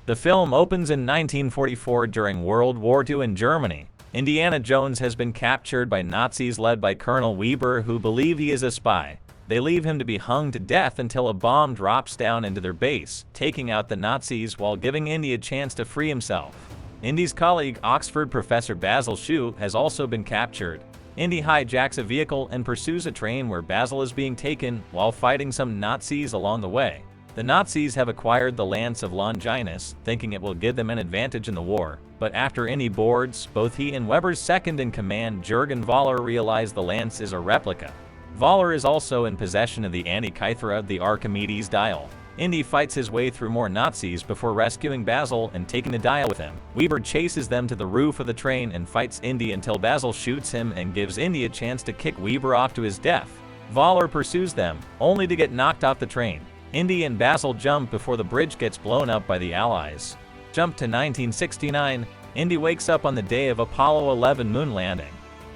The film opens in 1944 during World War II in Germany. Indiana Jones has been captured by Nazis led by Colonel Weber, who believe he is a spy. They leave him to be hung to death until a bomb drops down into their base, taking out the Nazis while giving Indy a chance to free himself. Indy's colleague, Oxford professor Basil Shue, has also been captured. Indy hijacks a vehicle and pursues a train where Basil is being taken while fighting some Nazis along the way. The Nazis have acquired the Lance of Longinus, thinking it will give them an advantage in the war, but after Indy boards, both he and Weber's second-in-command, Jürgen Voller, realize the lance is a replica. Voller is also in possession of the Antikythera, the Archimedes dial. Indy fights his way through more Nazis before rescuing Basil and taking the dial with him. Weber chases them to the roof of the train and fights Indy until Basil shoots him and gives Indy a chance to kick Weber off to his death. Voller pursues them, only to get knocked off the train. Indy and Basil jump before the bridge gets blown up by the Allies. Jump to 1969, Indy wakes up on the day of Apollo 11 moon landing.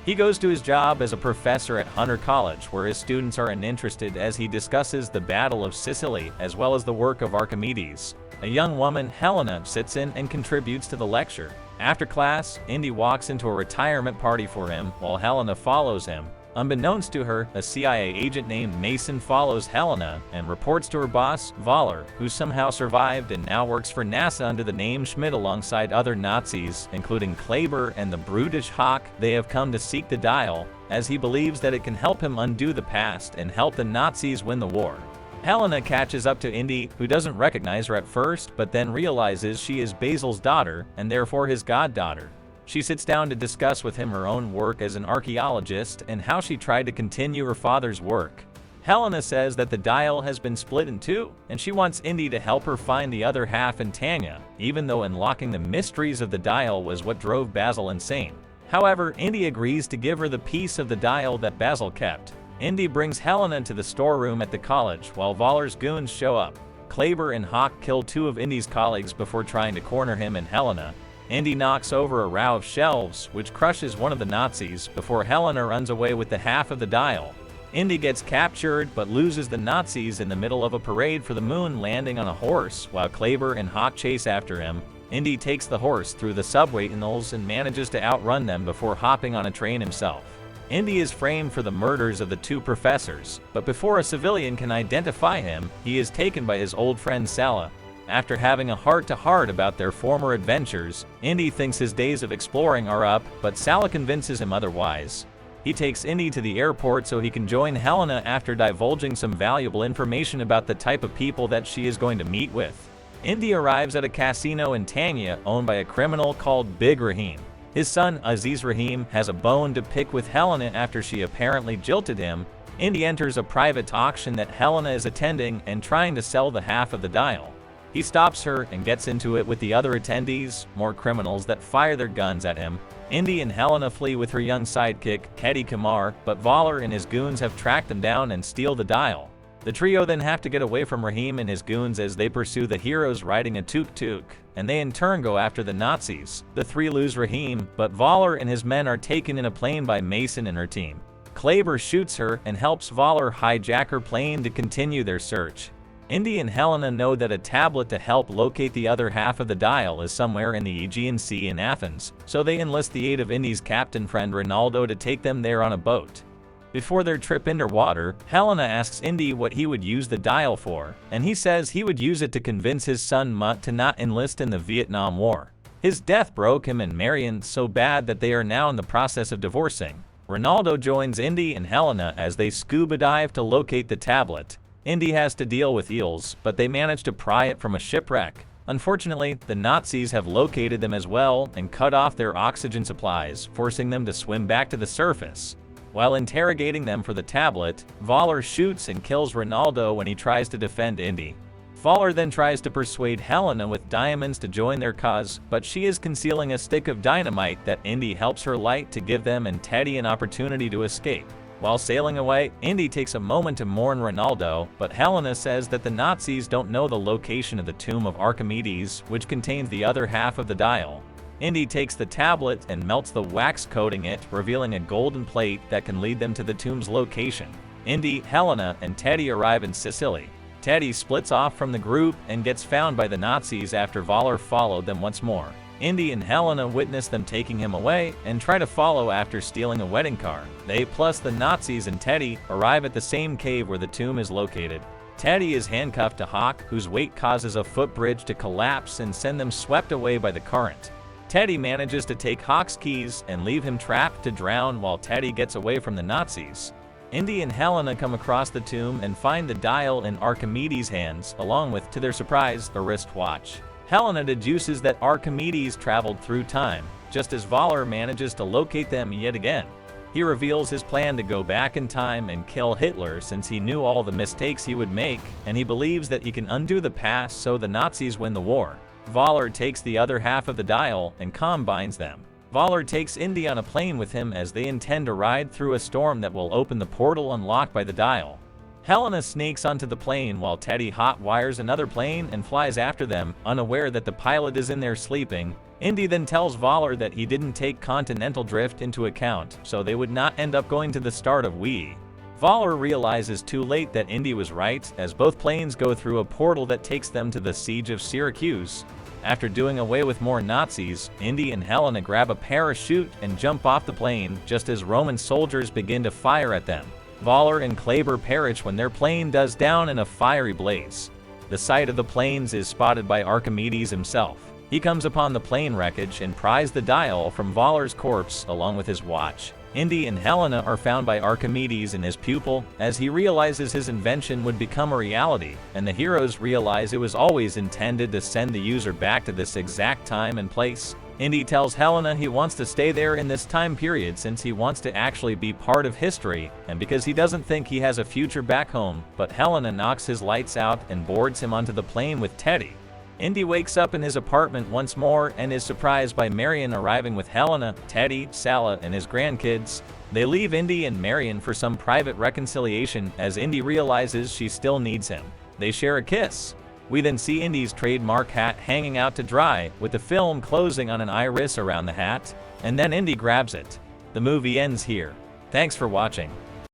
He goes to his job as a professor at Hunter College, where his students are uninterested as he discusses the Battle of Sicily as well as the work of Archimedes. A young woman, Helena, sits in and contributes to the lecture. After class, Indy walks into a retirement party for him while Helena follows him. Unbeknownst to her, a CIA agent named Mason follows Helena and reports to her boss, Voller, who somehow survived and now works for NASA under the name Schmidt alongside other Nazis, including Kleber and the brutish Hawk. They have come to seek the dial, as he believes that it can help him undo the past and help the Nazis win the war. Helena catches up to Indy, who doesn't recognize her at first, but then realizes she is Basil's daughter, and therefore his goddaughter. She sits down to discuss with him her own work as an archaeologist and how she tried to continue her father's work. Helena says that the dial has been split in two, and she wants Indy to help her find the other half in Tanya, even though unlocking the mysteries of the dial was what drove Basil insane. However, Indy agrees to give her the piece of the dial that Basil kept. Indy brings Helena to the storeroom at the college while Voller's goons show up. Kleber and Hawk kill two of Indy's colleagues before trying to corner him and Helena. Indy knocks over a row of shelves, which crushes one of the Nazis before Helena runs away with the half of the dial. Indy gets captured but loses the Nazis in the middle of a parade for the moon, landing on a horse while Kleber and Hawk chase after him. Indy takes the horse through the subway tunnels and manages to outrun them before hopping on a train himself. Indy is framed for the murders of the two professors, but before a civilian can identify him, he is taken by his old friend Sala. After having a heart-to-heart about their former adventures, Indy thinks his days of exploring are up, but Sala convinces him otherwise. He takes Indy to the airport so he can join Helena after divulging some valuable information about the type of people that she is going to meet with. Indy arrives at a casino in Tanya owned by a criminal called Big Rahim. His son, Aziz Rahim, has a bone to pick with Helena after she apparently jilted him. Indy enters a private auction that Helena is attending and trying to sell the half of the dial. He stops her and gets into it with the other attendees, more criminals that fire their guns at him. Indy and Helena flee with her young sidekick, Hedy Kamar, but Voller and his goons have tracked them down and steal the dial. The trio then have to get away from Rahim and his goons as they pursue the heroes riding a tuk-tuk, and they in turn go after the Nazis. The three lose Rahim, but Voller and his men are taken in a plane by Mason and her team. Kleber shoots her and helps Voller hijack her plane to continue their search. Indy and Helena know that a tablet to help locate the other half of the dial is somewhere in the Aegean Sea in Athens, so they enlist the aid of Indy's captain friend Ronaldo to take them there on a boat. Before their trip underwater, Helena asks Indy what he would use the dial for, and he says he would use it to convince his son Mutt to not enlist in the Vietnam War. His death broke him and Marion so bad that they are now in the process of divorcing. Ronaldo joins Indy and Helena as they scuba dive to locate the tablet. Indy has to deal with eels, but they manage to pry it from a shipwreck. Unfortunately, the Nazis have located them as well and cut off their oxygen supplies, forcing them to swim back to the surface. While interrogating them for the tablet, Voller shoots and kills Ronaldo when he tries to defend Indy. Voller then tries to persuade Helena with diamonds to join their cause, but she is concealing a stick of dynamite that Indy helps her light to give them and Teddy an opportunity to escape. While sailing away, Indy takes a moment to mourn Ronaldo, but Helena says that the Nazis don't know the location of the tomb of Archimedes, which contains the other half of the dial. Indy takes the tablet and melts the wax coating it, revealing a golden plate that can lead them to the tomb's location. Indy, Helena, and Teddy arrive in Sicily. Teddy splits off from the group and gets found by the Nazis after Voller followed them once more. Indy and Helena witness them taking him away and try to follow after stealing a wedding car. They, plus the Nazis and Teddy, arrive at the same cave where the tomb is located. Teddy is handcuffed to Hawk, whose weight causes a footbridge to collapse and send them swept away by the current. Teddy manages to take Hawk's keys and leave him trapped to drown while Teddy gets away from the Nazis. Indy and Helena come across the tomb and find the dial in Archimedes' hands, along with, to their surprise, a wristwatch. Helena deduces that Archimedes traveled through time, just as Voller manages to locate them yet again. He reveals his plan to go back in time and kill Hitler since he knew all the mistakes he would make, and he believes that he can undo the past so the Nazis win the war. Voller takes the other half of the dial and combines them. Voller takes Indy on a plane with him as they intend to ride through a storm that will open the portal unlocked by the dial. Helena sneaks onto the plane while Teddy hot-wires another plane and flies after them, unaware that the pilot is in there sleeping. Indy then tells Voller that he didn't take continental drift into account, so they would not end up going to the start of We. Voller realizes too late that Indy was right, as both planes go through a portal that takes them to the siege of Syracuse. After doing away with more Nazis, Indy and Helena grab a parachute and jump off the plane just as Roman soldiers begin to fire at them. Voller and Kleber perish when their plane does down in a fiery blaze. The site of the planes is spotted by Archimedes himself. He comes upon the plane wreckage and pries the dial from Voller's corpse along with his watch. Indy and Helena are found by Archimedes and his pupil, as he realizes his invention would become a reality, and the heroes realize it was always intended to send the user back to this exact time and place. Indy tells Helena he wants to stay there in this time period since he wants to actually be part of history, and because he doesn't think he has a future back home, but Helena knocks his lights out and boards him onto the plane with Teddy. Indy wakes up in his apartment once more and is surprised by Marion arriving with Helena, Teddy, Sala, and his grandkids. They leave Indy and Marion for some private reconciliation as Indy realizes she still needs him. They share a kiss. We then see Indy's trademark hat hanging out to dry, with the film closing on an iris around the hat, and then Indy grabs it. The movie ends here. Thanks for watching.